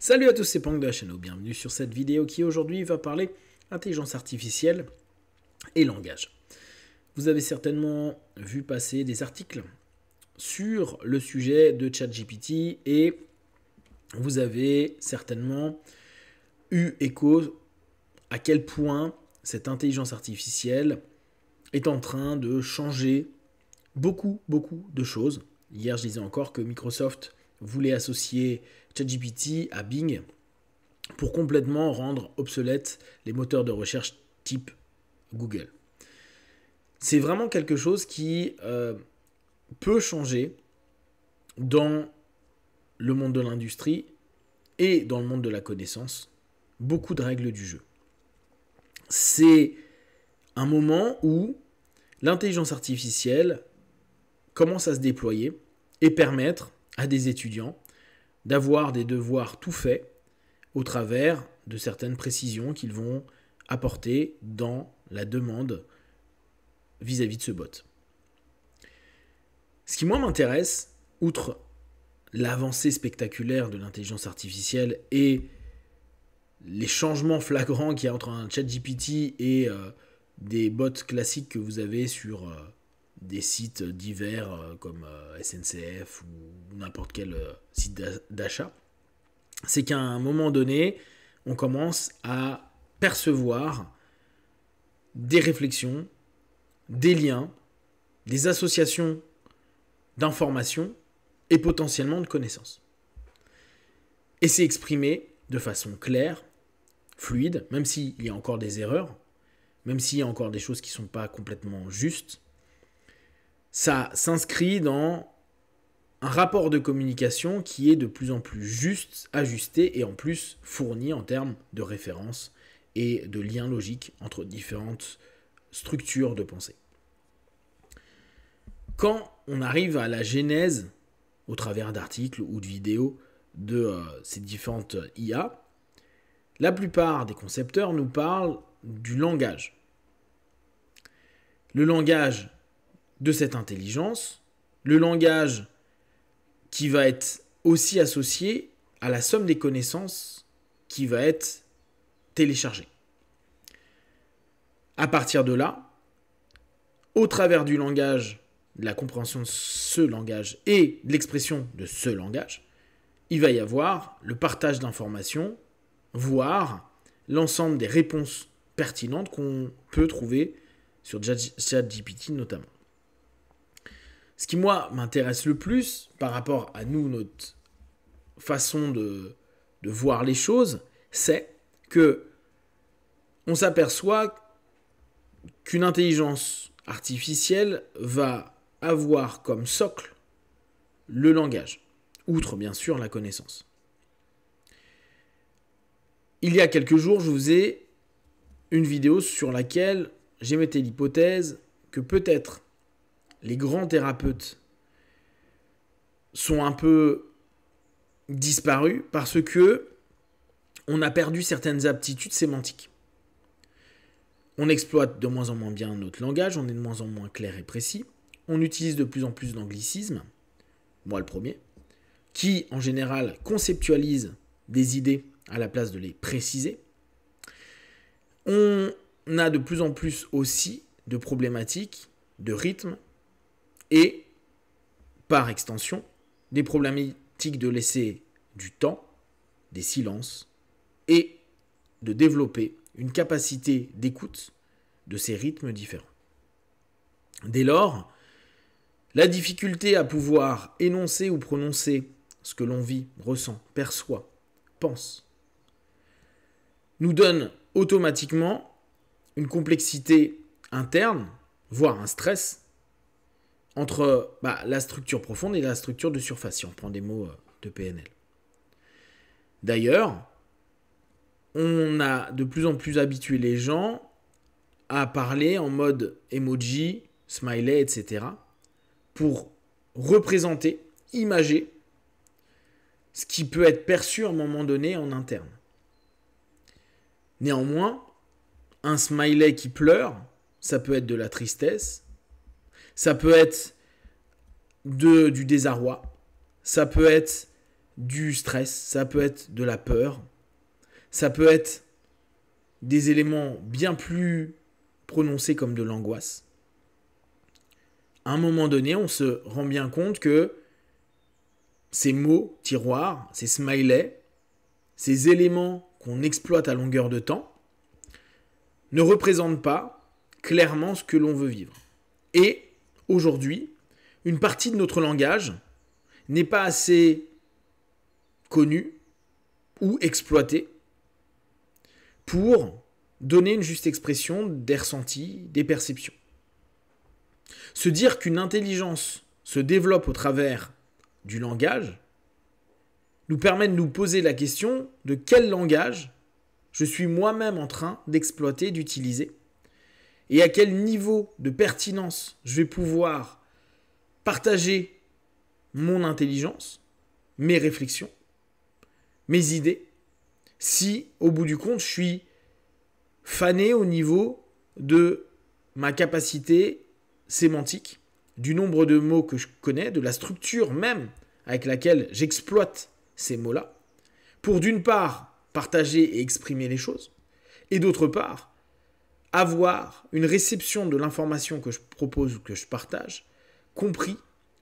Salut à tous, c'est Pang de la chaîne. Bienvenue sur cette vidéo qui aujourd'hui va parler intelligence artificielle et langage. Vous avez certainement vu passer des articles sur le sujet de ChatGPT et vous avez certainement eu écho à quel point cette intelligence artificielle est en train de changer beaucoup de choses. Hier, je disais encore que Microsoft voulait associer ChatGPT à Bing pour complètement rendre obsolètes les moteurs de recherche type Google. C'est vraiment quelque chose qui peut changer dans le monde de l'industrie et dans le monde de la connaissance beaucoup de règles du jeu. C'est un moment où l'intelligence artificielle commence à se déployer et permettre à des étudiants d'avoir des devoirs tout faits au travers de certaines précisions qu'ils vont apporter dans la demande vis-à-vis de ce bot. Ce qui moi m'intéresse, outre l'avancée spectaculaire de l'intelligence artificielle et les changements flagrants qu'il y a entre un ChatGPT et des bots classiques que vous avez sur des sites divers comme SNCF ou n'importe quel site d'achat, c'est qu'à un moment donné, on commence à percevoir des réflexions, des liens, des associations d'informations et potentiellement de connaissances. Et c'est exprimé de façon claire, fluide, même s'il y a encore des erreurs, même s'il y a encore des choses qui ne sont pas complètement justes. Ça s'inscrit dans un rapport de communication qui est de plus en plus juste, ajusté et en plus fourni en termes de références et de liens logiques entre différentes structures de pensée. Quand on arrive à la genèse, au travers d'articles ou de vidéos de ces différentes IA, la plupart des concepteurs nous parlent du langage. Le langage de cette intelligence, le langage qui va être aussi associé à la somme des connaissances qui va être téléchargée. À partir de là, au travers du langage, de la compréhension de ce langage et de l'expression de ce langage, il va y avoir le partage d'informations, voire l'ensemble des réponses pertinentes qu'on peut trouver sur ChatGPT notamment. Ce qui, moi, m'intéresse le plus par rapport à nous, notre façon de voir les choses, c'est que on s'aperçoit qu'une intelligence artificielle va avoir comme socle le langage, outre bien sûr la connaissance. Il y a quelques jours, je vous ai une vidéo sur laquelle j'émettais l'hypothèse que peut-être les grands thérapeutes sont un peu disparus parce que on a perdu certaines aptitudes sémantiques. On exploite de moins en moins bien notre langage, on est de moins en moins clair et précis, on utilise de plus en plus d'anglicismes, moi le premier, qui en général conceptualisent des idées à la place de les préciser. On a de plus en plus aussi de problématiques de rythme, et, par extension, des problématiques de laisser du temps, des silences, et de développer une capacité d'écoute de ces rythmes différents. Dès lors, la difficulté à pouvoir énoncer ou prononcer ce que l'on vit, ressent, perçoit, pense, nous donne automatiquement une complexité interne, voire un stress, entre la structure profonde et la structure de surface, si on prend des mots de PNL. D'ailleurs, on a de plus en plus habitué les gens à parler en mode emoji, smiley, etc. pour représenter, imager ce qui peut être perçu à un moment donné en interne. Néanmoins, un smiley qui pleure, ça peut être de la tristesse, ça peut être du désarroi, ça peut être du stress, ça peut être de la peur, ça peut être des éléments bien plus prononcés comme de l'angoisse. À un moment donné, on se rend bien compte que ces mots, tiroirs, ces smileys, ces éléments qu'on exploite à longueur de temps, ne représentent pas clairement ce que l'on veut vivre. Et aujourd'hui, une partie de notre langage n'est pas assez connue ou exploitée pour donner une juste expression des ressentis, des perceptions. Se dire qu'une intelligence se développe au travers du langage nous permet de nous poser la question de quel langage je suis moi-même en train d'exploiter, d'utiliser, et à quel niveau de pertinence je vais pouvoir partager mon intelligence, mes réflexions, mes idées, si au bout du compte je suis fané au niveau de ma capacité sémantique, du nombre de mots que je connais, de la structure même avec laquelle j'exploite ces mots-là, pour d'une part partager et exprimer les choses, et d'autre part avoir une réception de l'information que je propose ou que je partage, compris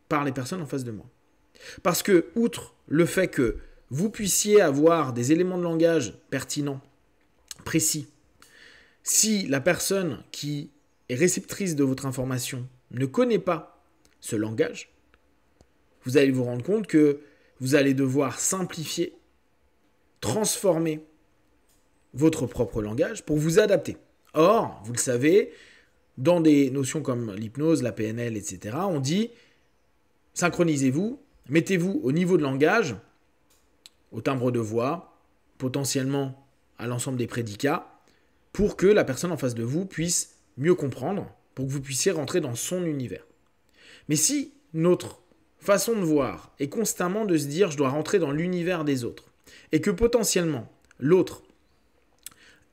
par les personnes en face de moi. Parce que, outre le fait que vous puissiez avoir des éléments de langage pertinents, précis, si la personne qui est réceptrice de votre information ne connaît pas ce langage, vous allez vous rendre compte que vous allez devoir simplifier, transformer votre propre langage pour vous adapter. Or, vous le savez, dans des notions comme l'hypnose, la PNL, etc., on dit synchronisez-vous, mettez-vous au niveau de langage, au timbre de voix, potentiellement à l'ensemble des prédicats, pour que la personne en face de vous puisse mieux comprendre, pour que vous puissiez rentrer dans son univers. Mais si notre façon de voir est constamment de se dire je dois rentrer dans l'univers des autres, et que potentiellement l'autre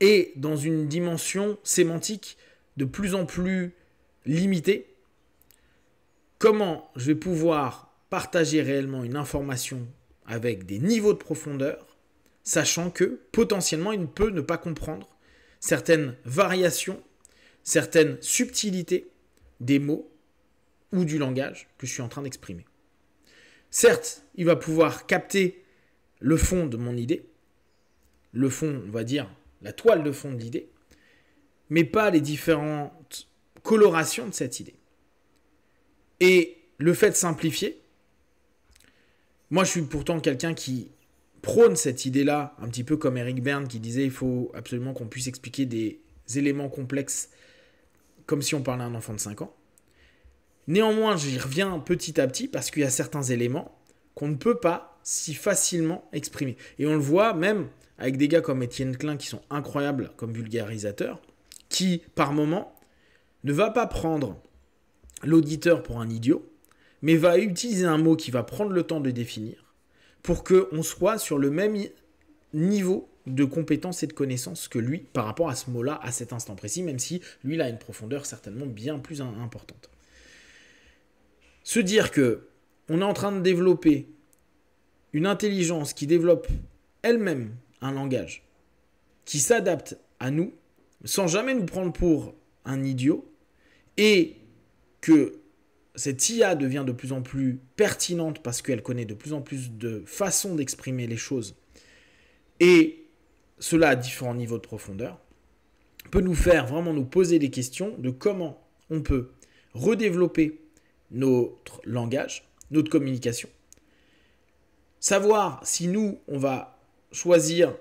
est dans une dimension sémantique de plus en plus limitée, comment je vais pouvoir partager réellement une information avec des niveaux de profondeur, sachant que potentiellement il peut ne pas comprendre certaines variations, certaines subtilités des mots ou du langage que je suis en train d'exprimer. Certes, il va pouvoir capter le fond de mon idée, le fond, on va dire, la toile de fond de l'idée, mais pas les différentes colorations de cette idée. Et le fait de simplifier, moi je suis pourtant quelqu'un qui prône cette idée-là, un petit peu comme Eric Berne qui disait il faut absolument qu'on puisse expliquer des éléments complexes comme si on parlait à un enfant de 5 ans. Néanmoins, j'y reviens petit à petit parce qu'il y a certains éléments qu'on ne peut pas si facilement exprimer. Et on le voit même avec des gars comme Étienne Klein qui sont incroyables comme vulgarisateurs, qui par moment ne va pas prendre l'auditeur pour un idiot, mais va utiliser un mot qui va prendre le temps de définir pour qu'on soit sur le même niveau de compétence et de connaissance que lui par rapport à ce mot-là, à cet instant précis, même si lui, il a une profondeur certainement bien plus importante. Se dire que on est en train de développer une intelligence qui développe elle-même un langage qui s'adapte à nous, sans jamais nous prendre pour un idiot, et que cette IA devient de plus en plus pertinente parce qu'elle connaît de plus en plus de façons d'exprimer les choses, et cela à différents niveaux de profondeur, peut nous faire vraiment nous poser des questions de comment on peut redévelopper notre langage, notre communication. Savoir si nous, on va choisir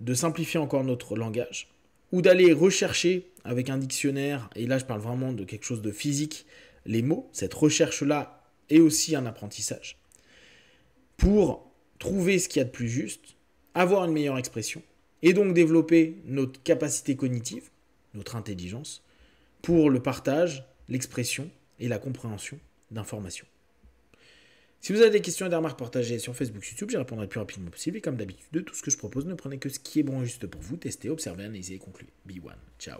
de simplifier encore notre langage ou d'aller rechercher avec un dictionnaire, et là je parle vraiment de quelque chose de physique, les mots, cette recherche-là est aussi un apprentissage, pour trouver ce qu'il y a de plus juste, avoir une meilleure expression, et donc développer notre capacité cognitive, notre intelligence, pour le partage, l'expression et la compréhension d'informations. Si vous avez des questions et des remarques partagées sur Facebook, YouTube, j'y répondrai le plus rapidement possible. Et comme d'habitude, de tout ce que je propose, ne prenez que ce qui est bon et juste pour vous. Testez, observez, analysez et concluez. Be one. Ciao.